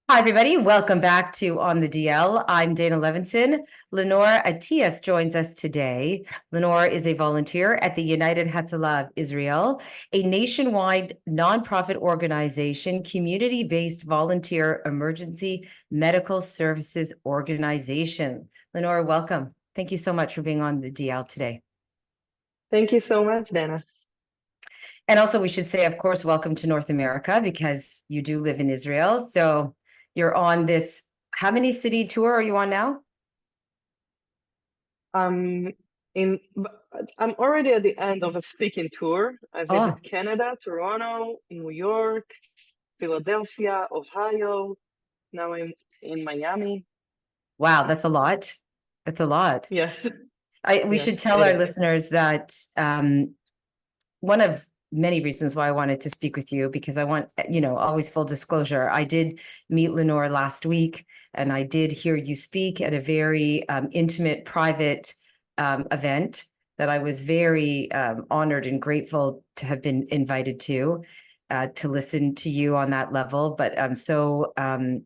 Hi, everybody. Welcome back to On the DL. I'm Dana Levinson. Lenore Atias joins us today. Lenore is a volunteer at the United Hatzalah of Israel, a nationwide nonprofit organization, community-based volunteer emergency medical services organization. Lenore, welcome. Thank you so much for being on the DL today. Thank you so much, Dana. And also, we should say, of course, welcome to North America because you do live in Israel. So you're on this, how many city tour are you on now? I'm already at the end of a speaking tour. I visit Canada, Toronto, New York, Philadelphia, Ohio. Now I'm in Miami. Wow, that's a lot. That's a lot. Yes. We Yes, should tell it our is. listeners that one of many reasons why I wanted to speak with you, because I want, always full disclosure. I did meet Lenore last week, and I did hear you speak at a very intimate, private event that I was very honored and grateful to have been invited to listen to you on that level. But I'm so I'm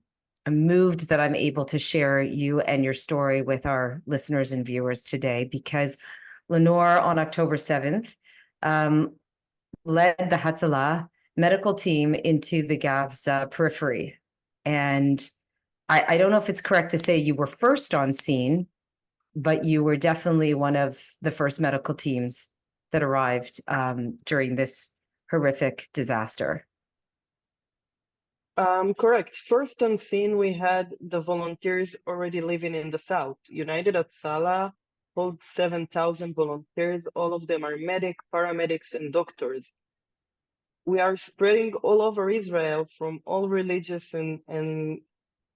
moved that I'm able to share you and your story with our listeners and viewers today, because Lenore on October 7th led the Hatzalah medical team into the Gaza periphery. And I don't know if it's correct to say you were first on scene, but you were definitely one of the first medical teams that arrived during this horrific disaster. Correct. First on scene, we had the volunteers already living in the south. United Hatzalah holds 7,000 volunteers. All of them are medics, paramedics, and doctors. We are spreading all over Israel from all religious and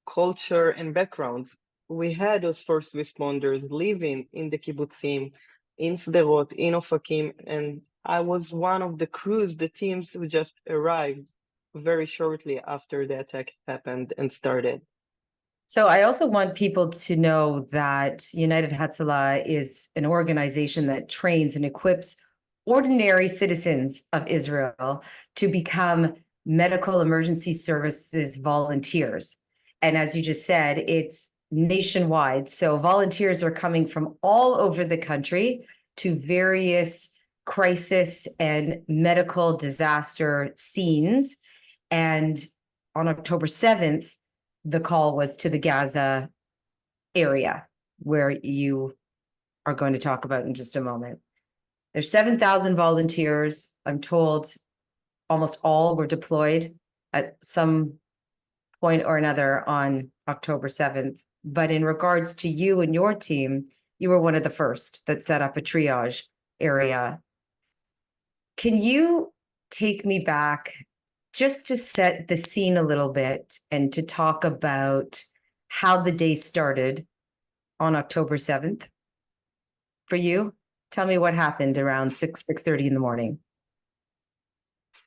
culture and backgrounds. We had those first responders living in the kibbutzim, in Sderot, in Ofakim, and I was one of the crews, the teams who just arrived very shortly after the attack happened and started. So I also want people to know that United Hatzalah is an organization that trains and equips ordinary citizens of Israel to become medical emergency services volunteers. And as you just said, it's nationwide. So volunteers are coming from all over the country to various crisis and medical disaster scenes. And on October 7th, the call was to the Gaza area, where you are going to talk about in just a moment. There's 7,000 volunteers. I'm told almost all were deployed at some point or another on October 7th. But in regards to you and your team, you were one of the first that set up a triage area. Can you take me back just to set the scene a little bit and to talk about how the day started on October 7th for you? Tell me what happened around 6:30 in the morning.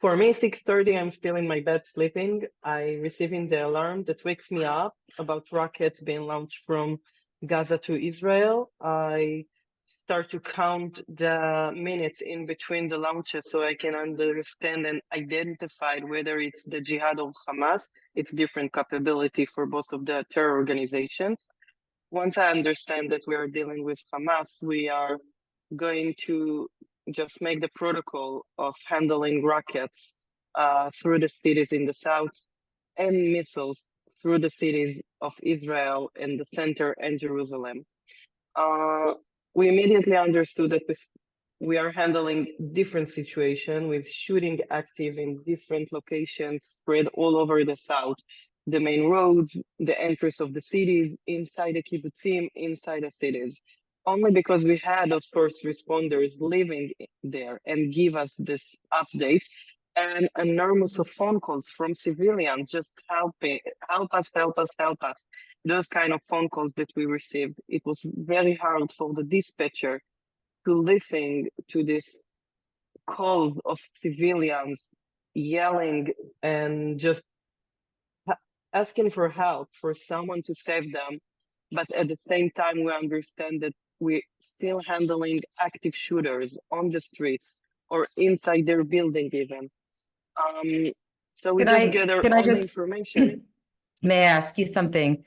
For me, 6:30, I'm still in my bed sleeping. I receiving the alarm that wakes me up about rockets being launched from Gaza to Israel. I start to count the minutes in between the launches so I can understand and identify whether it's the Jihad or Hamas. It's different capability for both of the terror organizations. Once I understand that we are dealing with Hamas, we are going to just make the protocol of handling rockets through the cities in the south and missiles through the cities of Israel and the center and Jerusalem. We immediately understood that we are handling different situation with shooting active in different locations spread all over the south, the main roads, the entrance of the cities, inside the kibbutzim, inside the cities. Only because we had those first responders living there and give us this update and enormous of phone calls from civilians just help us, help us, help us. Those kind of phone calls that we received. It was very hard for the dispatcher to listen to this calls of civilians yelling and just asking for help, for someone to save them. But at the same time, we understand that we're still handling active shooters on the streets or inside their building even. So we just gather Can I all the just information. May I ask you something?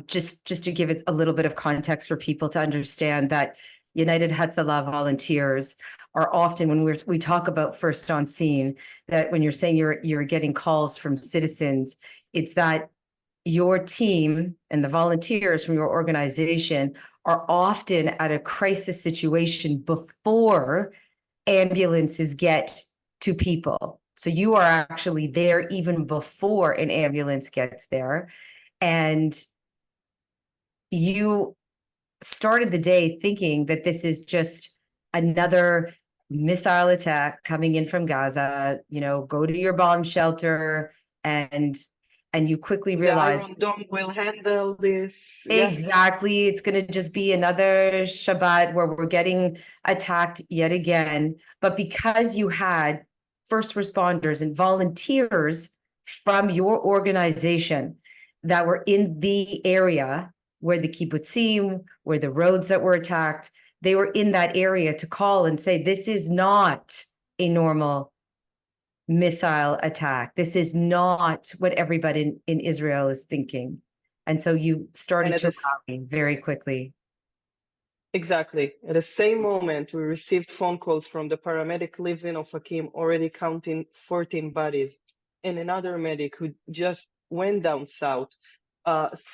Just to give it a little bit of context for people to understand that United Hatzalah volunteers are often, when we talk about first on scene, that when you're saying you're getting calls from citizens, it's that your team and the volunteers from your organization are often at a crisis situation before ambulances get to people. So you are actually there even before an ambulance gets there. And you started the day thinking that this is just another missile attack coming in from Gaza, go to your bomb shelter, and you quickly The realized Iron Dome will handle this. Yes, exactly, it's going to just be another Shabbat where we're getting attacked yet again. But because you had first responders and volunteers from your organization that were in the area where the kibbutzim, where the roads that were attacked, they were in that area to call and say, this is not a normal missile attack. This is not what everybody in Israel is thinking. And so you and started at to the rally very quickly. exactly. At the same moment, we received phone calls from the paramedic lives in Ofakim, already counting 14 bodies, and another medic who just went down south,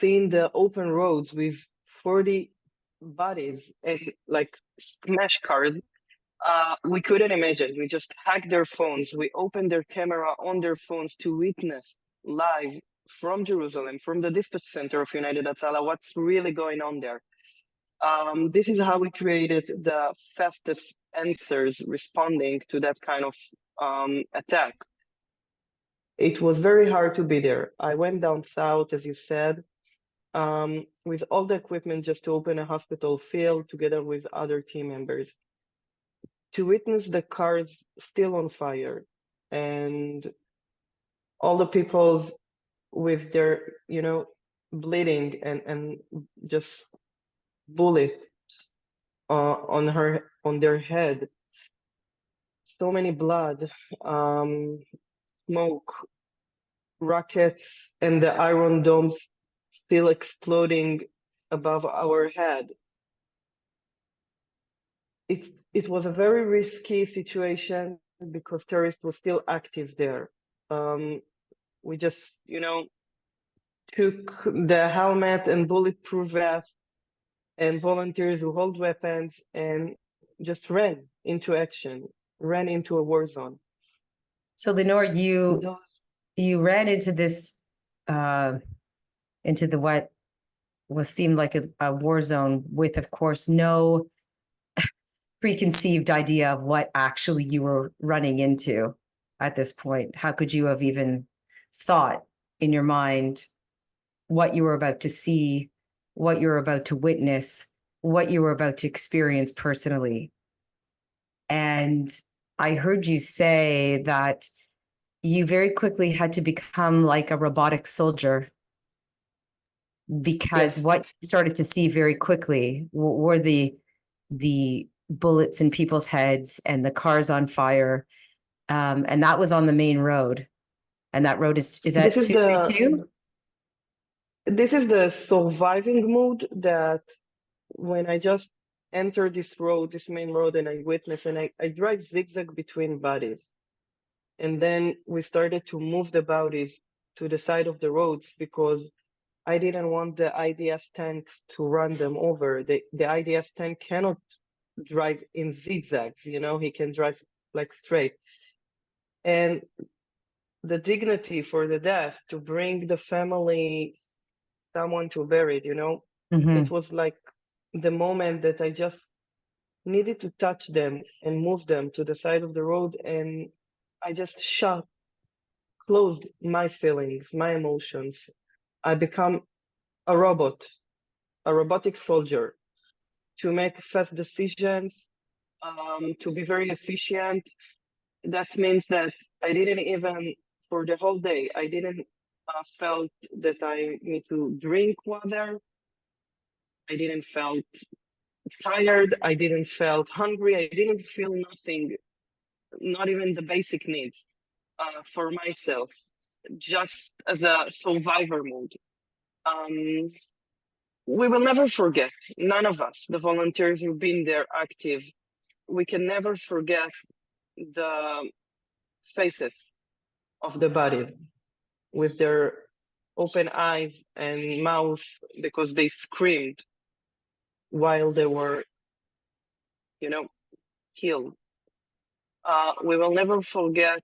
seeing the open roads with 40 bodies and like smash cars. We couldn't imagine. We just hacked their phones. We opened their camera on their phones to witness live from Jerusalem, from the dispatch center of United Hatzalah, what's really going on there. This is how we created the fastest answers responding to that kind of attack. It was very hard to be there. I went down south, as you said, with all the equipment just to open a hospital field together with other team members. To witness the cars still on fire and all the people with their, bleeding and just bullets on their head, so many blood, smoke, rockets, and the Iron Domes still exploding above our head. It was a very risky situation because terrorists were still active there. We just, took the helmet and bulletproof vest and volunteers who hold weapons and just ran into action, ran into a war zone. So Lenore, Those you ran into this into the what was seemed like a war zone with, of course, no preconceived idea of what actually you were running into at this point. How could you have even thought in your mind what you were about to see, what you were about to witness, what you were about to experience personally? And I heard you say that you very quickly had to become like a robotic soldier, because Yes, what you started to see very quickly were the bullets in people's heads and the cars on fire. And that was on the main road. And that road is this that is the 232? this is the surviving mood that when I just enter this road, this main road, and I witness and I drive zigzag between bodies. And then we started to move the bodies to the side of the roads because I didn't want the IDF tanks to run them over. The IDF tank cannot drive in zigzags, he can drive like straight. And the dignity for the death to bring the family someone to bury it, it was like the moment that I just needed to touch them and move them to the side of the road. And I just closed my feelings, my emotions. I become a robot, a robotic soldier to make fast decisions, to be very efficient. That means that I didn't even, for the whole day, I didn't felt that I need to drink water. I didn't felt tired. I didn't felt hungry. I didn't feel nothing, not even the basic needs for myself. just as a survivor mode. We will never forget, none of us, the volunteers who've been there active, we can never forget the faces of the body with their open eyes and mouth because they screamed while they were, killed. We will never forget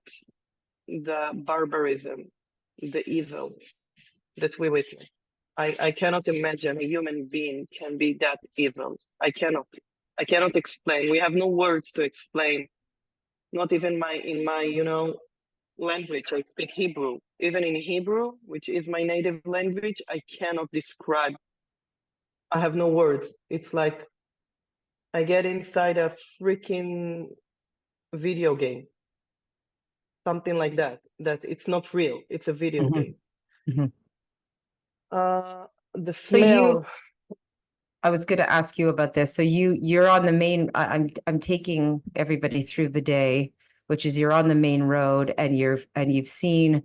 the barbarism, the evil that we witnessed. I cannot imagine a human being can be that evil. I cannot explain. We have no words to explain. Not even in my language. I speak Hebrew. Even in Hebrew, which is my native language, I cannot describe. I have no words. It's like I get inside a freaking video game. Something like that. That it's not real. It's a video game. Mhm. The So smell. I was going to ask you about this. So you're on the main. I'm taking everybody through the day, which is you're on the main road, and you've seen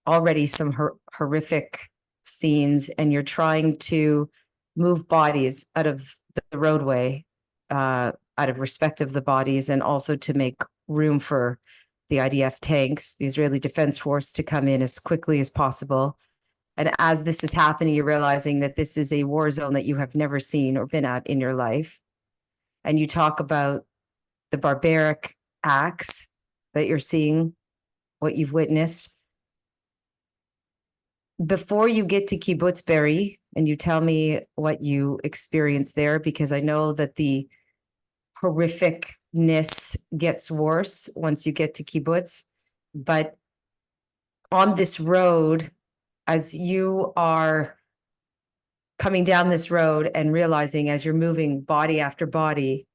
already some horrific scenes, and you're trying to move bodies out of the roadway, out of respect of the bodies, and also to make room for the IDF tanks, the Israeli Defense Force, to come in as quickly as possible. And as this is happening, you're realizing that this is a war zone that you have never seen or been at in your life. And you talk about the barbaric acts that you're seeing, what you've witnessed. Before you get to Kibbutz Be'eri, and you tell me what you experienced there, because I know that the horrificness gets worse once you get to Kibbutz. But on this road, as you are coming down this road and realizing as you're moving body after body,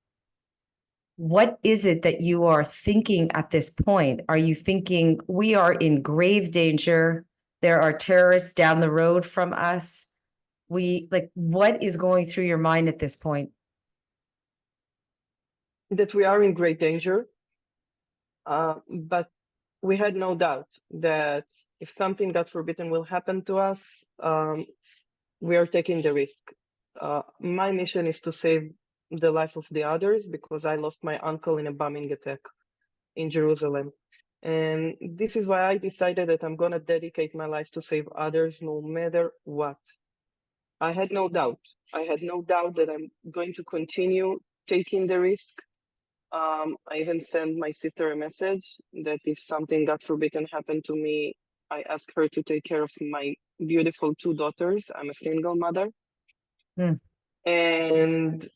what is it that you are thinking at this point? Are you thinking we are in grave danger? There are terrorists down the road from us. What is going through your mind at this point? That we are in great danger, but we had no doubt that if something, God forbidden, will happen to us, we are taking the risk. My mission is to save the life of the others because I lost my uncle in a bombing attack in Jerusalem. And this is why I decided that I'm going to dedicate my life to save others no matter what. I had no doubt. I had no doubt that I'm going to continue taking the risk. I even sent my sister a message that if something, God forbidden, happened to me, I ask her to take care of my beautiful 2 daughters. I'm a single mother. Hmm. And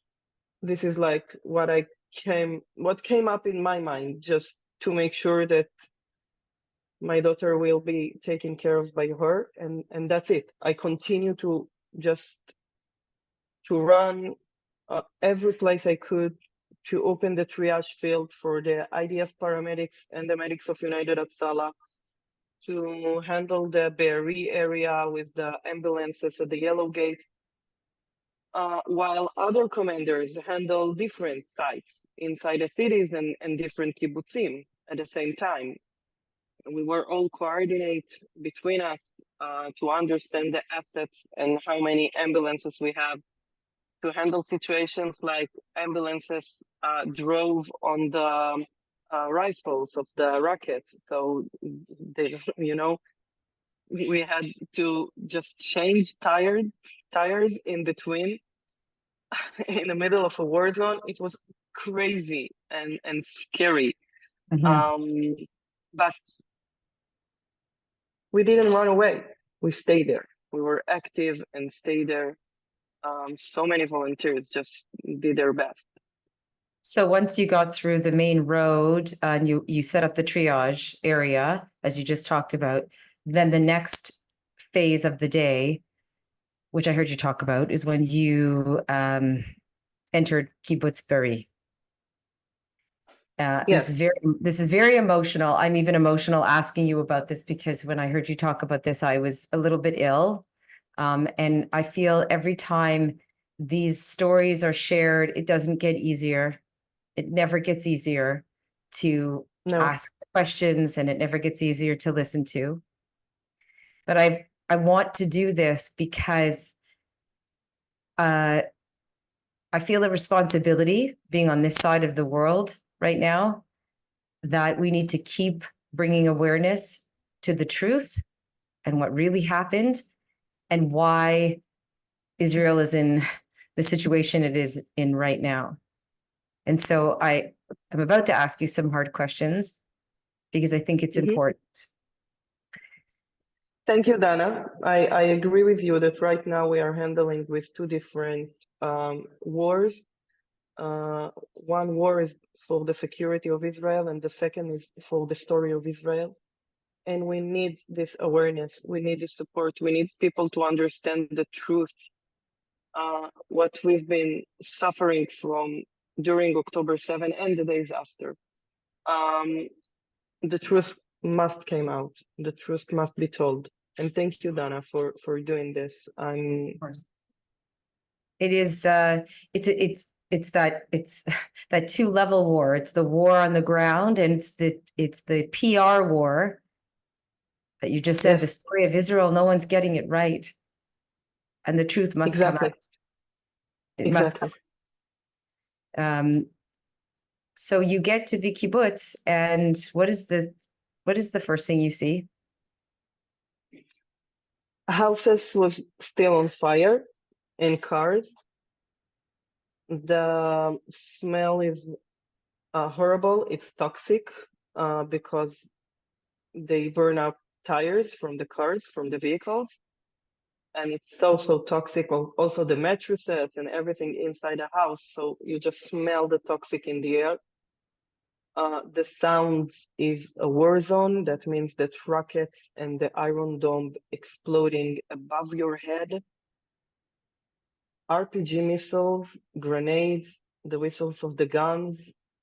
this is like what came up in my mind, just to make sure that my daughter will be taken care of by her, and that's it. I continue to just to run every place I could to open the triage field for the IDF paramedics and the medics of United Hatzalah to handle the Be'eri area with the ambulances at the Yellow Gate, while other commanders handle different sites inside the cities and different kibbutzim at the same time. We were all coordinate between us to understand the assets and how many ambulances we have to handle situations like ambulances drove on the rifles of the rockets. So they, we had to just change tires in between in the middle of a war zone. It was crazy and scary. But we didn't run away. We stayed there. We were active and stayed there. So many volunteers just did their best. So once you got through the main road and you set up the triage area, as you just talked about, then the next phase of the day, which I heard you talk about, is when you entered Kibbutz Be'eri. Yes. This is very emotional. I'm even emotional asking you about this because when I heard you talk about this, I was a little bit ill. And I feel every time these stories are shared, it doesn't get easier. It never gets easier to No. ask questions, and it never gets easier to listen to. but I want to do this because I feel a responsibility being on this side of the world right now, that we need to keep bringing awareness to the truth and what really happened and why Israel is in the situation it is in right now. And so I'm about to ask you some hard questions because I think it's Mhm. important. Thank you, Dana. I agree with you that right now we are handling with two different wars. One war is for the security of Israel, and the second is for the story of Israel. And we need this awareness. We need the support. We need people to understand the truth, what we've been suffering from during October 7 and the days after. The truth must come out. The truth must be told. And thank you, Dana, for doing this. It is it's that two-level war. It's the war on the ground, and it's the PR war that you just said, Yes, the story of Israel. No one's getting it right, and the truth must come exactly, out. It must come. exactly. So you get to the kibbutz, and what is the first thing you see? Houses was still on fire and cars. The smell is horrible. It's toxic because they burn up tires from the cars, from the vehicles. And it's so toxic, also the mattresses and everything inside the house. So you just smell the toxic in the air. The sound is a war zone. That means that rockets and the Iron Dome exploding above your head. RPG missiles, grenades, the whistles of the guns,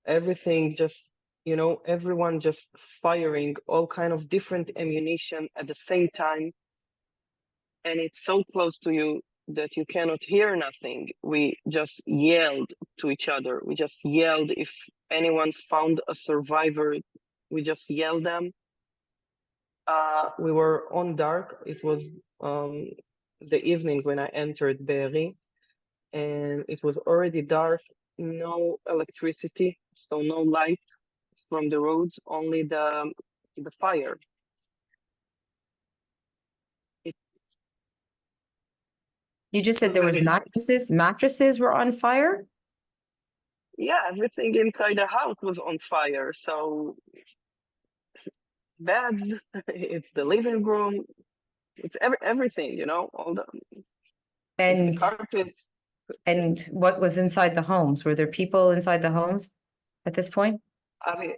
everything just, everyone just firing all kind of different ammunition at the same time. And it's so close to you that you cannot hear nothing. We just yelled to each other. We just yelled if anyone's found a survivor, we just yelled them. We were on dark. It was the evening when I entered Be'eri, and it was already dark, no electricity, so no light from the roads, only the fire. It You just said there was very, mattresses. Mattresses were on fire? yeah, everything inside the house was on fire. So beds, it's the living room, it's everything, all it's the And carpet. and what was inside the homes? Were there people inside the homes at this point? I mean,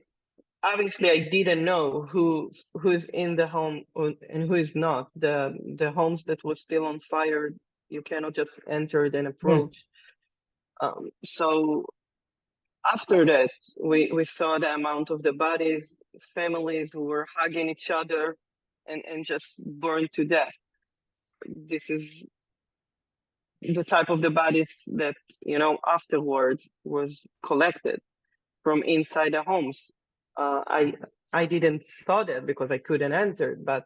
obviously, I didn't know who's in the home and who is not. The homes that was still on fire, you cannot just enter and Hmm. approach. So after that, we saw the amount of the bodies, families who were hugging each other and just burned to death. This is the type of the bodies that, afterwards was collected from inside the homes. I didn't saw that because I couldn't enter, but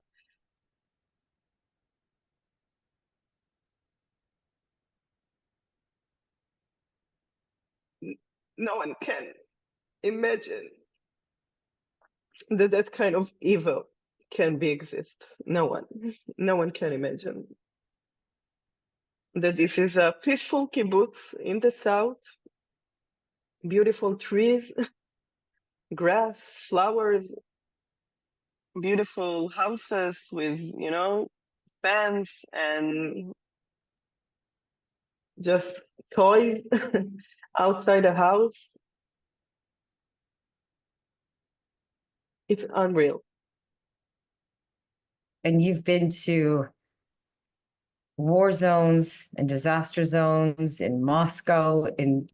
no one can imagine that that kind of evil can be exist. No one can imagine that this is a peaceful kibbutz in the south, beautiful trees, grass, flowers, beautiful houses with, fans and just toys outside the house. It's unreal. And you've been to war zones and disaster zones in Moscow, in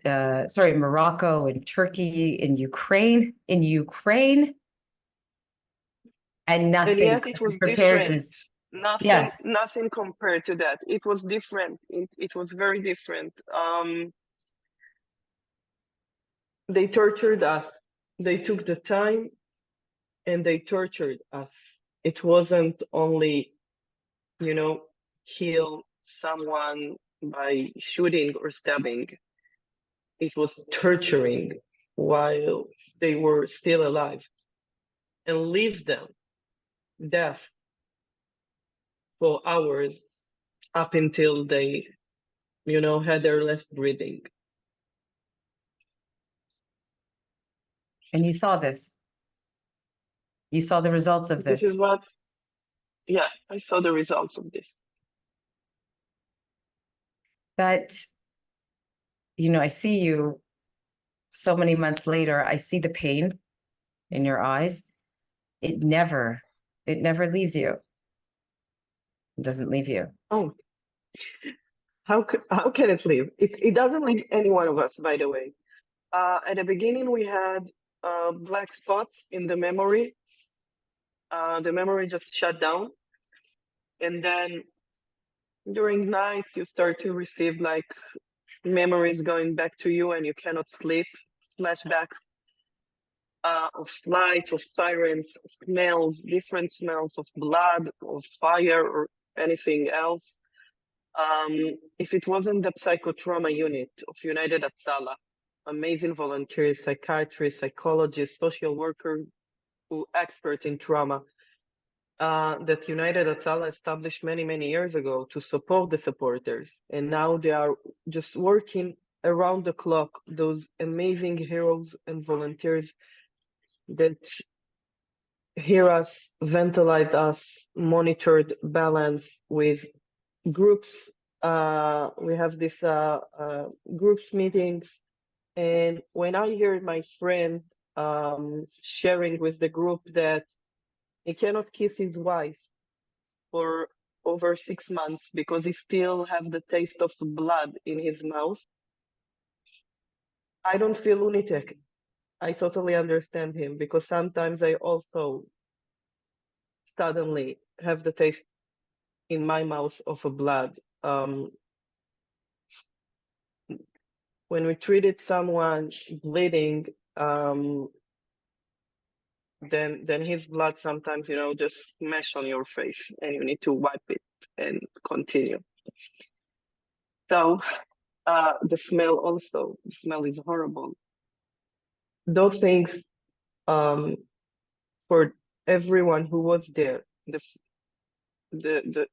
Morocco, in Turkey, in Ukraine, and And nothing yet it could was compare to. different. Nothing, Yes. nothing compared to that. It was different. It was very different. They tortured us. They took the time and they tortured us. It wasn't only kill someone by shooting or stabbing. It was torturing while they were still alive and leave them deaf for hours up until they, had their last breathing. And you saw this. You saw the results of This this. is I saw the results of this. That, I see you so many months later, I see the pain in your eyes. It never leaves you. It doesn't leave you. Oh, how can it leave? It doesn't leave any one of us, by the way. At the beginning, we had black spots in the memory. The memory just shut down. And then during nights, you start to receive like memories going back to you and you cannot sleep, flashbacks of lights, of sirens, smells, different smells of blood, of fire, or anything else. If it wasn't the psychotrauma unit of United Hatzalah, amazing volunteers, psychiatrists, psychologists, social workers, who expert in trauma, that United Hatzalah established many, many years ago to support the supporters. And now they are just working around the clock, those amazing heroes and volunteers that hear us, ventilate us, monitored, balance with groups. We have this groups meetings. And when I hear my friend sharing with the group that he cannot kiss his wife for over 6 months because he still have the taste of blood in his mouth, I don't feel lunatic. I totally understand him because sometimes I also suddenly have the taste in my mouth of a blood. When we treated someone bleeding, then his blood sometimes, just smash on your face and you need to wipe it and continue. So the smell is horrible. Those things, for everyone who was there, the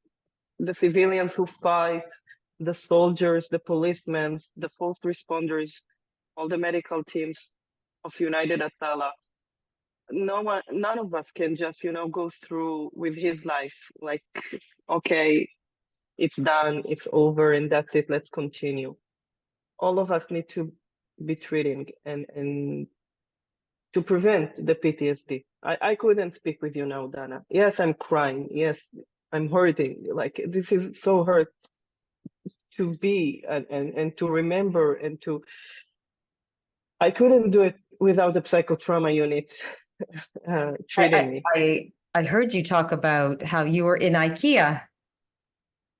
civilians who fight, the soldiers, the policemen, the first responders, all the medical teams of United Hatzalah, none of us can just, go through with his life like, okay, it's done, it's over, and that's it, let's continue. All of us need to be treating and to prevent the PTSD. I couldn't speak with you now, Dana. Yes, I'm crying. Yes, I'm hurting. Like, this is so hurt to be and to remember and to. I couldn't do it without the psychotrauma unit treating me. I heard you talk about how you were in IKEA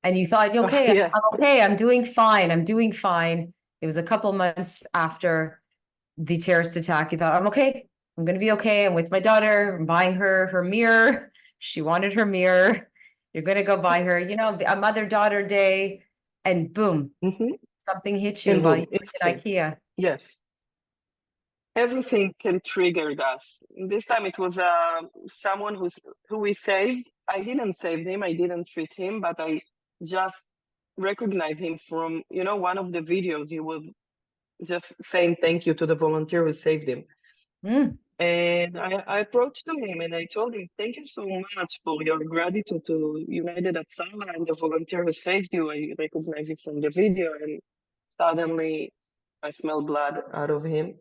and you thought, okay, Yeah. I'm okay, I'm doing fine, I'm doing fine. It was a couple months after the terrorist attack. You thought, I'm okay, I'm going to be okay. I'm with my daughter, I'm buying her mirror. She wanted her mirror. You're going to go buy her, a mother-daughter day, and boom, something hit you And while boom, you were in IKEA. Yes. Everything can trigger us. This time it was someone who we saved. I didn't save him, I didn't treat him, but I just recognized him from, one of the videos. He was just saying thank you to the volunteer who saved him. And I approached to him and I told him, thank you so much for your gratitude to United Hatzalah and the volunteer who saved you. I recognize it from the video, and suddenly I smell blood out of him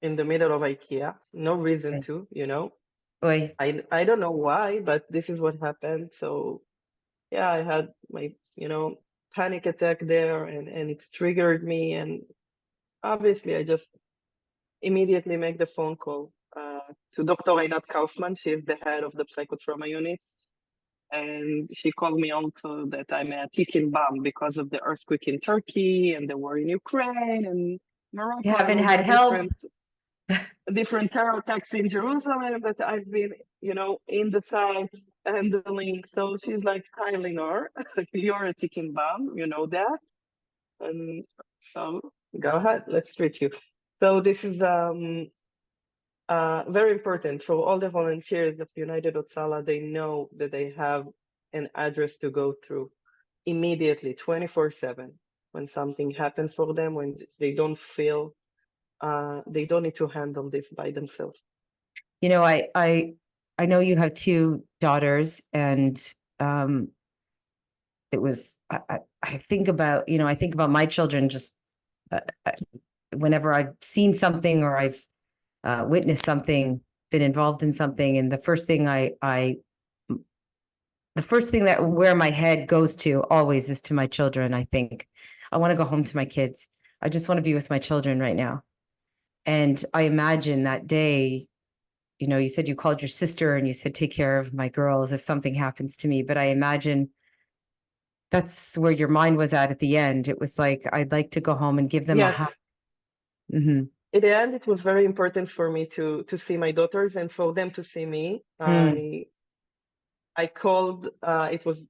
in the middle of IKEA. No reason to, Oy. I don't know why, but this is what happened. So yeah, I had my, panic attack there, and it's triggered me. And obviously I just immediately make the phone call to Dr. Einat Kaufman. She is the head of the psychotrauma unit. And she called me also that I'm a ticking bomb because of the earthquake in Turkey and the war in Ukraine and Morocco. You haven't had help. Different terror attacks in Jerusalem, but I've been, in the site handling. So she's like, "Hi, Lenore, you're a ticking bomb, you know that." And so go ahead, let's treat you. So this is very important for all the volunteers of United Otsala. They know that they have an address to go through immediately, 24/7. When something happens for them, when they don't feel they don't need to handle this by themselves. You know, I know you have two daughters, and it was I think about, you know, I think about my children just whenever I've seen something or I've witnessed something, been involved in something, and the first thing the first thing that where my head goes to always is to my children. I think I want to go home to my kids. I just want to be with my children right now. And I imagine that day, you know, you said you called your sister and you said, take care of my girls if something happens to me. But I imagine that's where your mind was at the end. It was like, I'd like to go home and give them a Yes, hug. Mm-hmm. in the end, it was very important for me to see my daughters and for them to see me. I called. It was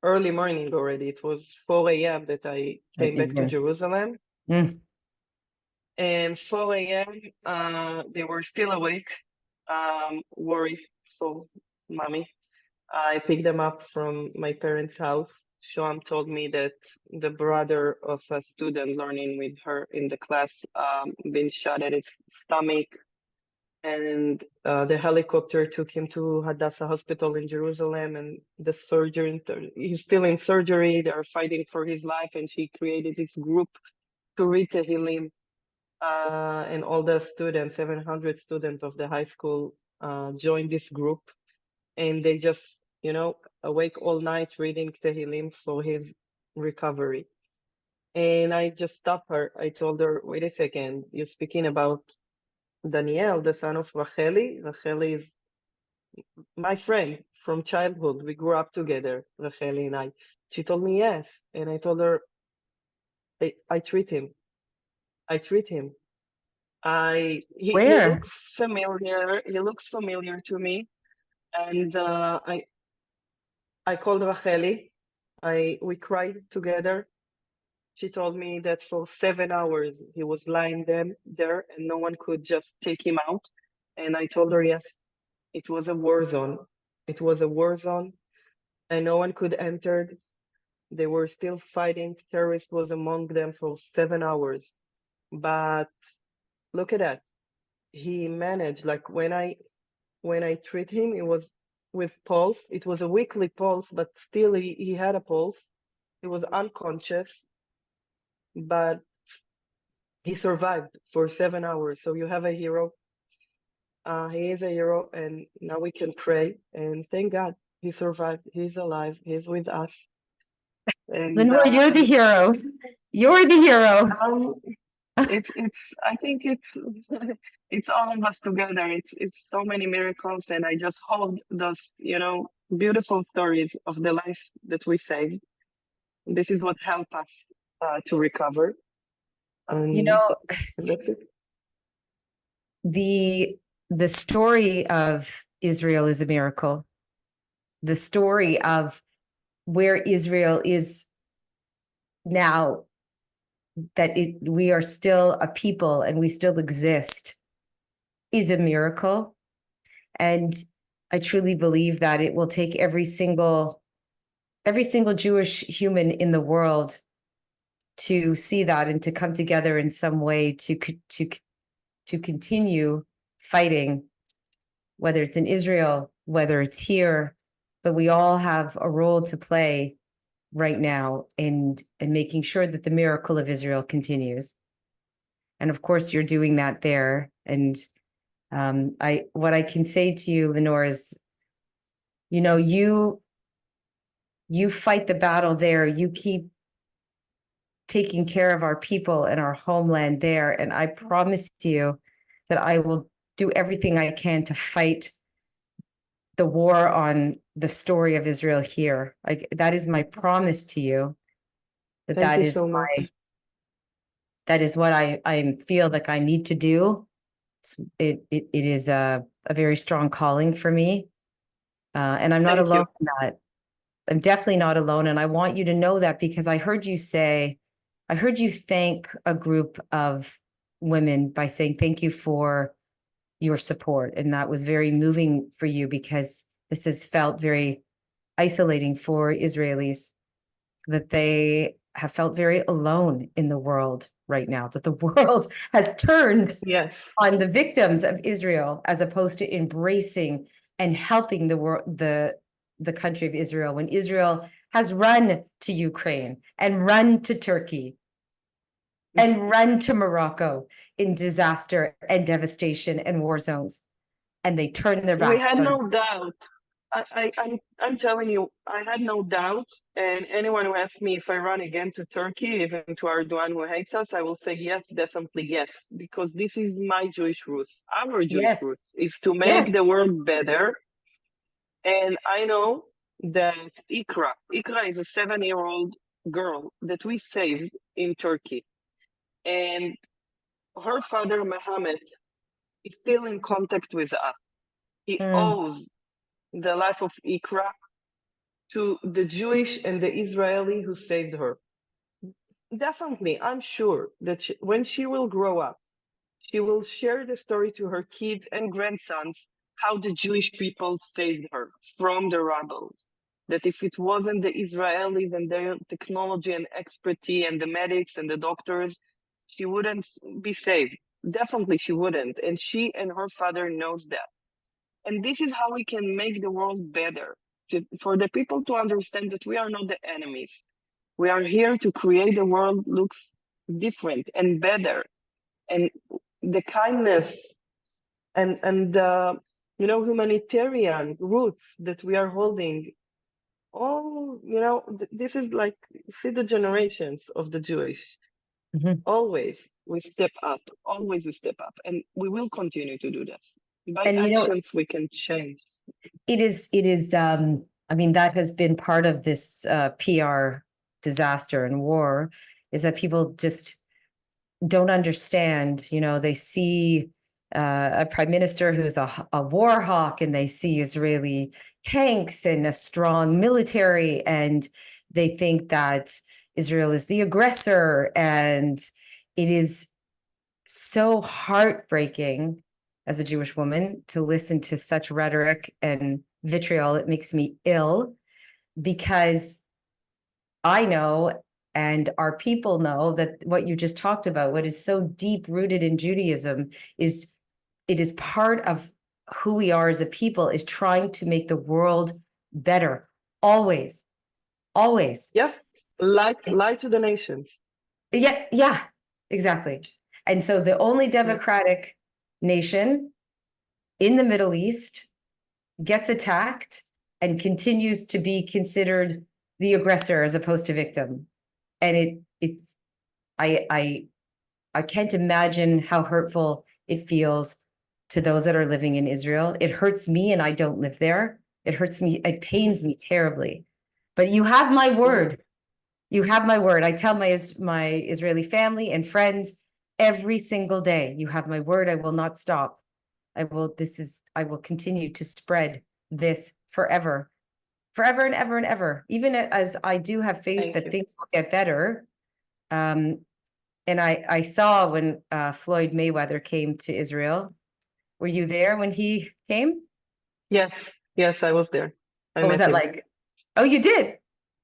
early morning already. It was 4 a.m. that I came back to Jerusalem. Mm. And 4 a.m., they were still awake, worried for mommy. I picked them up from my parents' house. Shoam told me that the brother of a student learning with her in the class been shot at his stomach, and the helicopter took him to Hadassah Hospital in Jerusalem, and the surgeon, he's still in surgery. They're fighting for his life, and she created this group to read Tehillim, and all the students, 700 students of the high school, joined this group, and they just, you know, awake all night reading Tehillim for his recovery. And I just stopped her. I told her, wait a second, you're speaking about Daniel, the son of Racheli. Racheli is my friend from childhood. We grew up together, Racheli and I. She told me yes. And I told her, I treat him. I treat him. He Where? looks familiar. He looks familiar to me. And I called Racheli. We cried together. She told me that for 7 hours he was lying there and no one could just take him out. And I told her, yes, it was a war zone. It was a war zone and no one could enter. They were still fighting. Terrorist was among them for 7 hours. But look at that. He managed, like when I treat him, it was with pulse. It was a weekly pulse, but still he had a pulse. He was unconscious, but he survived for 7 hours. So you have a hero. He is a hero, and now we can pray and thank God he survived. He's alive. He's with us. And Lenore, you're the hero. You're the hero. um, it's I think it's it's all of us together. It's so many miracles, and I just hold those, you know, beautiful stories of the life that we saved. This is what helped us to recover, You and know, that's it. the the story of Israel is a miracle. The story of where Israel is now, that we are still a people and we still exist, is a miracle. And I truly believe that it will take every single Jewish human in the world to see that and to come together in some way to continue fighting, whether it's in Israel, whether it's here, but we all have a role to play right now in making sure that the miracle of Israel continues. And of course, you're doing that there. And what I can say to you, Lenore, is, you know, you fight the battle there. You keep taking care of our people and our homeland there. And I promise you that I will do everything I can to fight the war on the story of Israel here. Like, that is my promise to you. Thank you so much. That is what I feel like I need to do. It is a very strong calling for me. And I'm not Thank you. alone in that. I'm definitely not alone. And I want you to know that because I heard you thank a group of women by saying thank you for your support. And that was very moving for you because this has felt very isolating for Israelis, that they have felt very alone in the world right now, that the world has turned Yes. on the victims of Israel as opposed to embracing and helping the world, the country of Israel, when Israel has run to Ukraine and run to Turkey and run to Morocco in disaster and devastation and war zones, and they turn their We backs had on. no doubt. I'm telling you, I had no doubt. And anyone who asks me if I run again to Turkey, even to Erdogan who hates us, I will say yes, definitely yes, because this is my Jewish roots. Our Jewish Yes, roots is to make yes. the world better. And I know that Ikra is a 7-year-old girl that we saved in Turkey. And her father, Mohammed, is still in contact with us. He Mm, owes the life of Ikra to the Jewish and the Israeli who saved her. Definitely, I'm sure that when she will grow up, she will share the story to her kids and grandsons how the Jewish people saved her from the rebels. That if it wasn't the Israelis and their technology and expertise and the medics and the doctors, she wouldn't be saved. Definitely she wouldn't. And she and her father knows that. And this is how we can make the world better. For the people to understand that we are not the enemies. We are here to create a world looks different and better. And the kindness and humanitarian roots that we are holding. Oh, this is like, see the generations of the Jewish. mhm. Always we step up. Always we step up, and we will continue to do this. By And actions, we can change. it is I mean, that has been part of this PR disaster and war, is that people just don't understand. They see a prime minister who's a war hawk, and they see Israeli tanks and a strong military, and they think that Israel is the aggressor. And it is so heartbreaking as a Jewish woman to listen to such rhetoric and vitriol. It makes me ill because I know, and our people know, that what you just talked about, what is so deep rooted in Judaism, is it is part of who we are as a people, is trying to make the world better. Always, always. Yes, lie to the nations. Yeah, exactly. And so the only democratic nation in the Middle East gets attacked and continues to be considered the aggressor as opposed to victim. And it's I can't imagine how hurtful it feels to those that are living in Israel. It hurts me, and I don't live there. It hurts me, it pains me terribly. But you have my word. You have my word. I tell my Israeli family and friends every single day, you have my word. I will not stop. I will continue to spread this forever, forever and ever and ever, even as I do have faith Thank that you. things will get better. And I saw when Floyd Mayweather came to Israel. Were you there when he came? Yes, yes, I was there. I What was met that him. like? Oh, you did?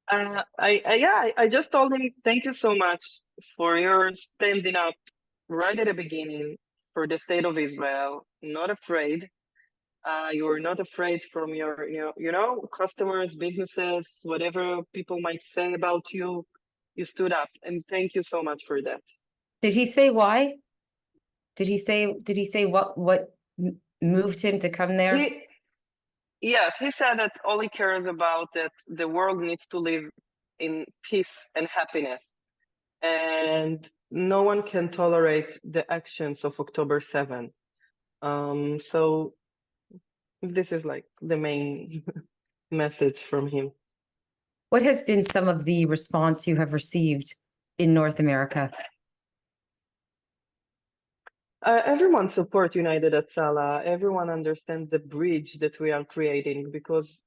I just told him thank you so much for your standing up right at the beginning for the state of Israel. Not afraid. You were not afraid from your customers, businesses, whatever people might say about you. You stood up, and thank you so much for that. Did he say why? Did he say what moved him to come there? He Yes, he said that all he cares about that the world needs to live in peace and happiness, and no one can tolerate the actions of October 7. So this is like the main message from him. What has been some of the response you have received in North America? Everyone support United Hatzalah. Everyone understands the bridge that we are creating because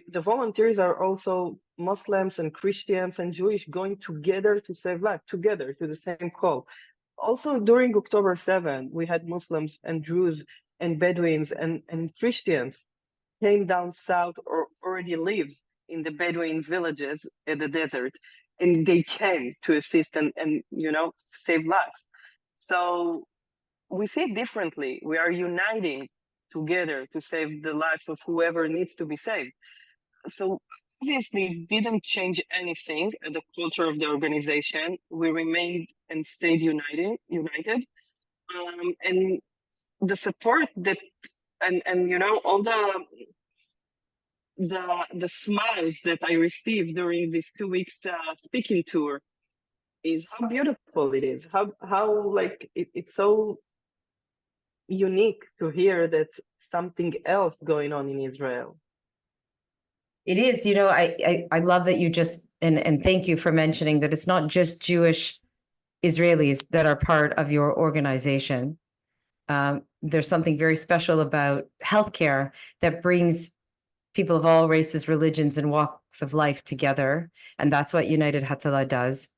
the volunteers are also Muslims and Christians and Jewish going together to save life, together to the same call. Also during October 7, we had Muslims and Jews and Bedouins and Christians came down south or already live in the Bedouin villages in the desert, and they came to assist and save lives. So we see it differently. We are uniting together to save the lives of whoever needs to be saved. So obviously didn't change anything at the culture of the organization. We remained and stayed united. And the support that and all the smiles that I received during this 2 weeks speaking tour is how beautiful it is. How like it's so unique to hear that something else going on in Israel. It is, I love that you just, and thank you for mentioning that it's not just Jewish Israelis that are part of your organization. There's something very special about healthcare that brings people of all races, religions, and walks of life together. And that's what United Hatzalah does.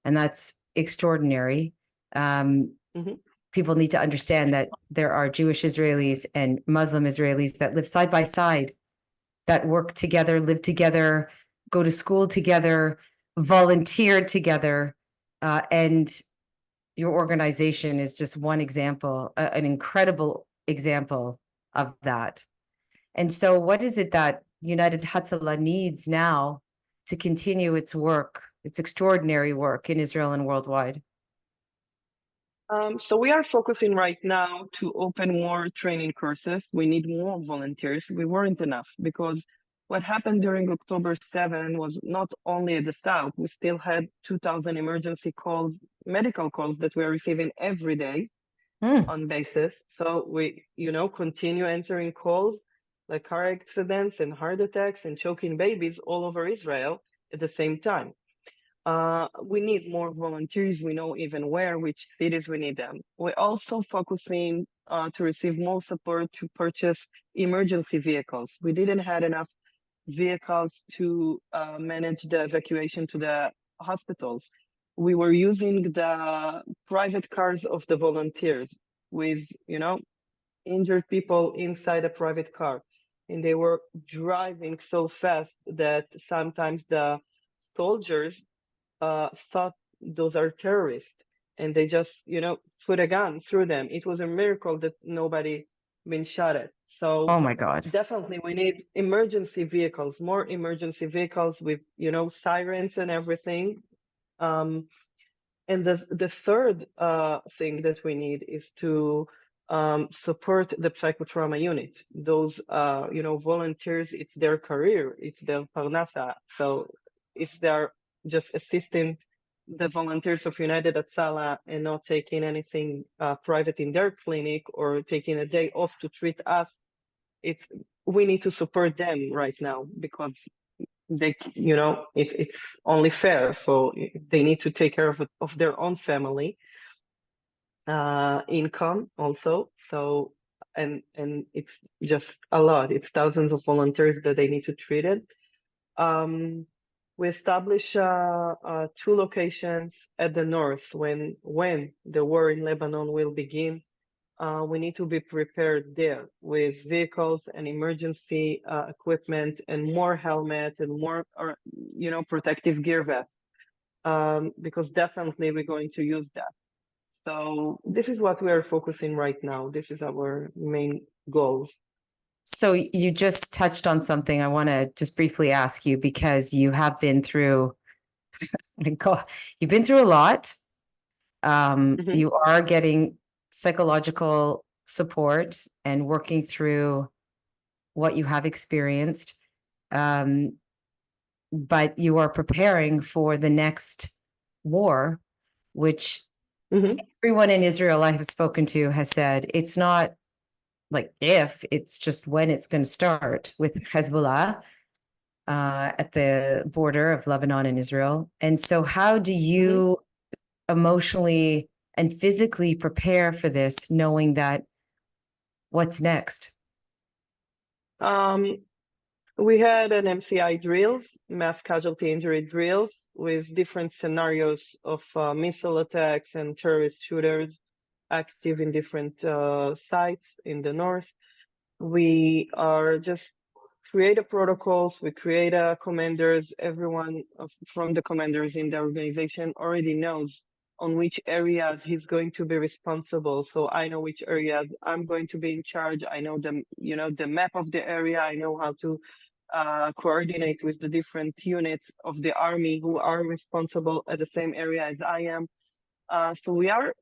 And that's extraordinary. People need to understand that there are Jewish Israelis and Muslim Israelis that live side by side, that work together, live together, go to school together, volunteer together. And your organization is just one example, an incredible example of that. And so what is it that United Hatzalah needs now to continue its work, its extraordinary work in Israel and worldwide? So we are focusing right now to open more training courses. We need more volunteers. We weren't enough because what happened during October 7 was not only at the South, we still had 2,000 emergency calls, medical calls that we are receiving every day on basis. So we, continue answering calls like car accidents and heart attacks and choking babies all over Israel at the same time. We need more volunteers. We know even where, which cities we need them. We're also focusing to receive more support to purchase emergency vehicles. We didn't have enough vehicles to manage the evacuation to the hospitals. We were using the private cars of the volunteers with, injured people inside a private car. And they were driving so fast that sometimes the soldiers thought those are terrorists and they just put a gun through them. It was a miracle that nobody been shot at. So Oh my God. definitely we need emergency vehicles, more emergency vehicles with sirens and everything. And the third thing that we need is to support the psychotrauma unit. Those volunteers, it's their career, it's their parnasa. So if they're just assisting the volunteers of United Hatzalah and not taking anything private in their clinic or taking a day off to treat us, we need to support them right now because it's only fair. So they need to take care of their own family income also. So and it's just a lot. It's thousands of volunteers that they need to treat it. We establish 2 locations at the north when the war in Lebanon will begin. We need to be prepared there with vehicles and emergency equipment and more helmet and more protective gear vests because definitely we're going to use that. So this is what we are focusing right now. This is our main goals. So you just touched on something I want to just briefly ask you because you have been through, you've been through a lot. You are getting psychological support and working through what you have experienced. But you are preparing for the next war, which everyone in Israel I have spoken to has said it's not like if, it's just when it's going to start with Hezbollah at the border of Lebanon and Israel. And so how do you emotionally and physically prepare for this, knowing that what's next? We had an MCI drills, mass casualty injury drills, with different scenarios of missile attacks and terrorist shooters active in different sites in the north. We are just create a protocols, we create a commanders, everyone from the commanders in the organization already knows on which areas he's going to be responsible. So I know which areas I'm going to be in charge. I know the map of the area. I know how to coordinate with the different units of the army who are responsible at the same area as I am. So we are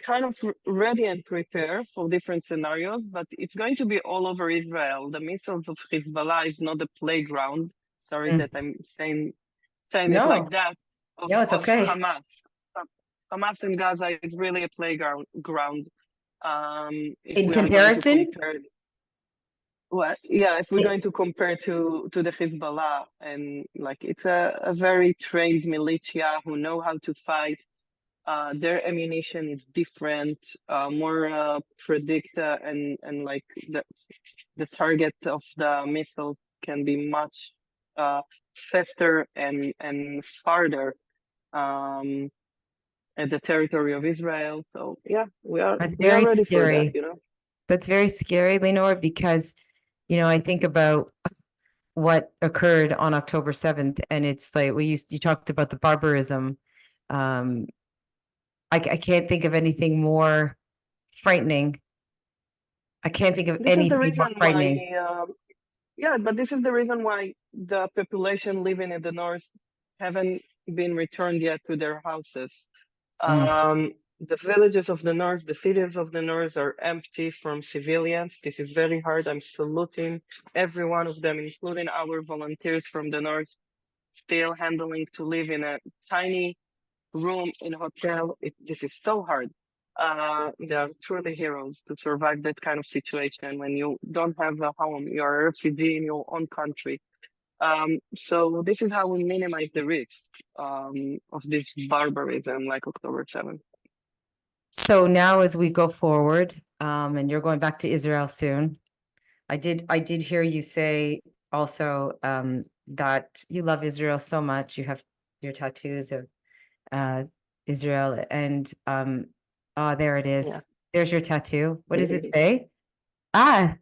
kind of ready and prepared for different scenarios, but it's going to be all over Israel. The missiles of Hezbollah is not a playground. Sorry that I'm saying it No, like that. no, it's of okay. Hamas. Hamas in Gaza is really a playground. If In we are going to comparison? compare, well, yeah, if we're going to compare to the Hezbollah, and like it's a very trained militia who know how to fight. Their ammunition is different, more predict and like the target of the missile can be much faster and farther at the territory of Israel. So yeah, we are That's we are very ready for that, scary. you know. That's very scary, Lenore, because, I think about what occurred on October 7th, and it's like you talked about the barbarism. I can't think of anything more frightening. I can't think of This is the anything more reason frightening. why, yeah, but this is the reason why the population living in the north haven't been returned yet to their houses. The villages of the north, the cities of the north are empty from civilians. This is very hard. I'm saluting every one of them, including our volunteers from the north, still handling to live in a tiny room in a hotel. This is so hard. They are truly heroes to survive that kind of situation when you don't have a home, you're a refugee in your own country. So this is how we minimize the risk of this barbarism like October 7th. So now as we go forward, and you're going back to Israel soon, I did hear you say also, that you love Israel so much. You have your tattoos of, Israel and, oh, there it is. Yeah. There's your tattoo. What does it say? Ah,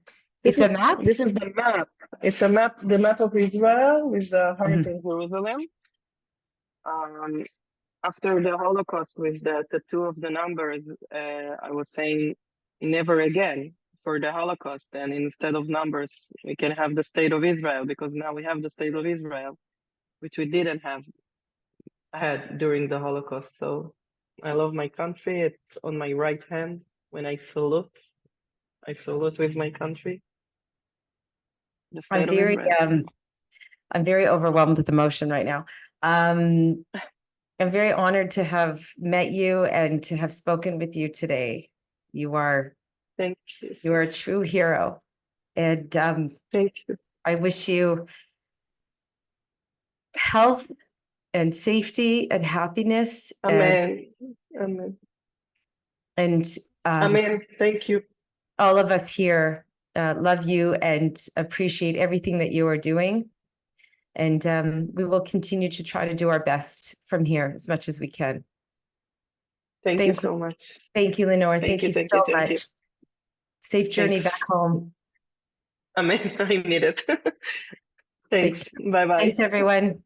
it's a map? This is the map. It's a map, the map of Israel with the heart Mhm. in Jerusalem. After the Holocaust with the tattoo of the numbers, I was saying never again for the Holocaust. And instead of numbers, we can have the state of Israel, because now we have the state of Israel, which we didn't have had during the Holocaust. So I love my country. It's on my right hand when I salute with my country. The state I'm of very, Israel. I'm very overwhelmed with emotion right now. I'm very honored to have met you and to have spoken with you today. You are Thank you. a true hero. And Thank you. I wish you health and safety and happiness Amen. Amen. and Amen. Thank you. all of us here love you and appreciate everything that you are doing. And we will continue to try to do our best from here as much as we can. Thank you so much. Thank you, Lenore. Thank you, you thank so you, thank you. much. Safe journey Thanks. back home. Amen. I need it. Thanks. Bye bye. Thanks, everyone.